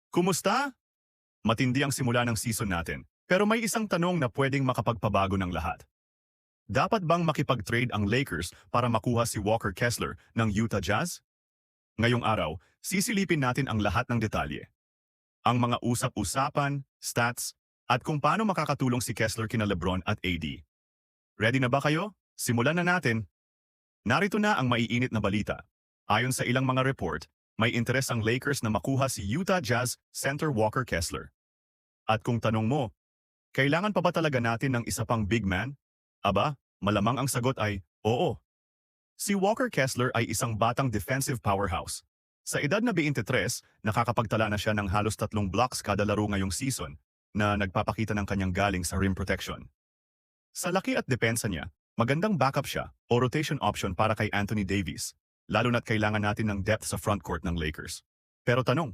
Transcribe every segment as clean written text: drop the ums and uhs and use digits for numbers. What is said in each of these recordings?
Kumusta? Matindi ang simula ng season natin, pero may isang tanong na pwedeng makapagpabago ng lahat. Dapat bang makipag-trade ang Lakers para makuha si Walker Kessler ng Utah Jazz? Ngayong araw, sisilipin natin ang lahat ng detalye. Ang mga usap-usapan, stats, at kung paano makakatulong si Kessler kina LeBron at AD. Ready na ba kayo? Simulan na natin. Narito na ang maiinit na balita. Ayon sa ilang mga report, may interes ang Lakers na makuha si Utah Jazz center Walker Kessler. At kung tanong mo, kailangan pa ba talaga natin ng isa pang big man? Aba, malamang ang sagot ay oo. Si Walker Kessler ay isang batang defensive powerhouse. Sa edad na 23, nakakapagtala na siya ng halos 3 blocks kada laro ngayong season na nagpapakita ng kanyang galing sa rim protection. Sa laki at depensa niya, magandang backup siya o rotation option para kay Anthony Davis, lalo na't kailangan natin ng depth sa frontcourt ng Lakers. Pero tanong,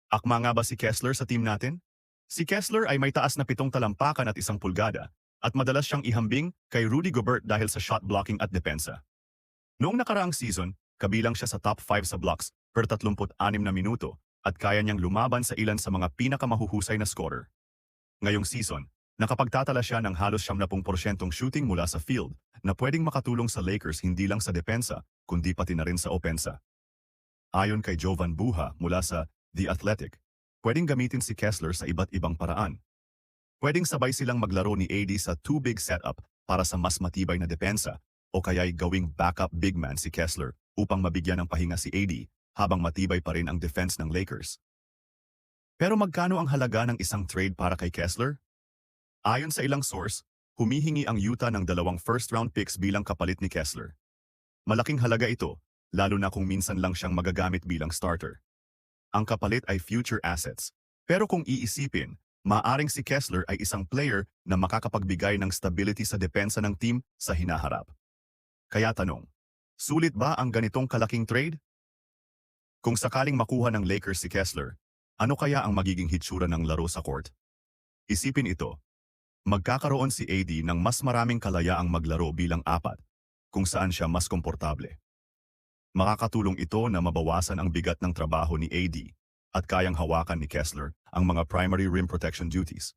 akma nga ba si Kessler sa team natin? Si Kessler ay may taas na 7 talampakan at 1 pulgada at madalas siyang ihambing kay Rudy Gobert dahil sa shot blocking at depensa. Noong nakaraang season, kabilang siya sa top 5 sa blocks per 36 na minuto at kaya niyang lumaban sa ilan sa mga pinakamahuhusay na scorer. Ngayong season, nakapagtatala siya ng halos 70% shooting mula sa field na pwedeng makatulong sa Lakers hindi lang sa depensa kundi pati na rin sa opensa. Ayon kay Jovan Buha mula sa The Athletic, pwedeng gamitin si Kessler sa iba't ibang paraan. Pwedeng sabay silang maglaro ni AD sa two-big setup para sa mas matibay na depensa o kaya'y gawing backup big man si Kessler upang mabigyan ng pahinga si AD habang matibay pa rin ang defense ng Lakers. Pero magkano ang halaga ng isang trade para kay Kessler? Ayon sa ilang source, humihingi ang Utah ng 2 first-round picks bilang kapalit ni Kessler. Malaking halaga ito, lalo na kung minsan lang siyang magagamit bilang starter. Ang kapalit ay future assets. Pero kung iisipin, maaring si Kessler ay isang player na makakapagbigay ng stability sa depensa ng team sa hinaharap. Kaya tanong, sulit ba ang ganitong kalaking trade? Kung sakaling makuha ng Lakers si Kessler, ano kaya ang magiging hitsura ng laro sa court? Isipin ito, magkakaroon si AD ng mas maraming kalayaang maglaro bilang 4, kung saan siya mas komportable. Makakatulong ito na mabawasan ang bigat ng trabaho ni AD at kayang hawakan ni Kessler ang mga primary rim protection duties.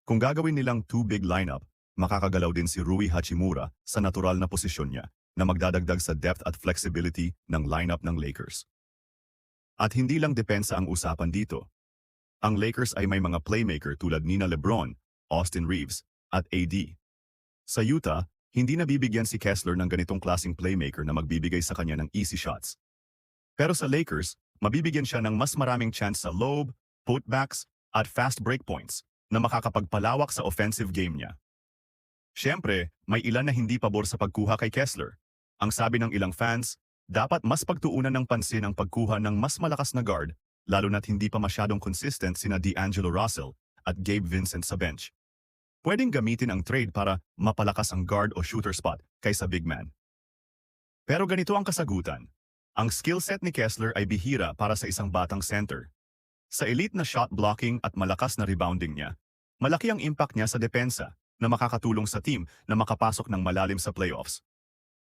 Kung gagawin nilang two-big lineup, makakagalaw din si Rui Hachimura sa natural na posisyon niya na magdadagdag sa depth at flexibility ng lineup ng Lakers. At hindi lang depensa ang usapan dito. Ang Lakers ay may mga playmaker tulad nina LeBron, Austin Reeves, at AD. Sa Utah, hindi nabibigyan si Kessler ng ganitong klaseng playmaker na magbibigay sa kanya ng easy shots. Pero sa Lakers, mabibigyan siya ng mas maraming chance sa lob, putbacks, at fast break points na makakapagpalawak sa offensive game niya. Siyempre, may ilan na hindi pabor sa pagkuha kay Kessler. Ang sabi ng ilang fans, dapat mas pagtuunan ng pansin ang pagkuha ng mas malakas na guard, lalo na't hindi pa masyadong consistent sina D'Angelo Russell at Gabe Vincent sa bench. Pwedeng gamitin ang trade para mapalakas ang guard o shooter spot kaysa big man. Pero ganito ang kasagutan. Ang skill set ni Kessler ay bihira para sa isang batang center. Sa elite na shot blocking at malakas na rebounding niya, malaki ang impact niya sa depensa na makakatulong sa team na makapasok ng malalim sa playoffs.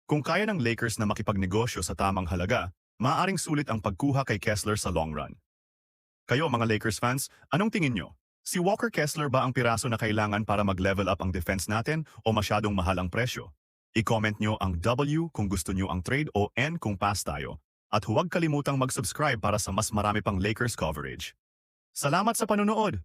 Kung kaya ng Lakers na makipagnegosyo sa tamang halaga, maaaring sulit ang pagkuha kay Kessler sa long run. Kayo mga Lakers fans, anong tingin nyo? Si Walker Kessler ba ang piraso na kailangan para mag-level up ang defense natin o masyadong mahal ang presyo? I-comment nyo ang W kung gusto nyo ang trade o N kung pass tayo. At huwag kalimutang mag-subscribe para sa mas marami pang Lakers coverage. Salamat sa panunood!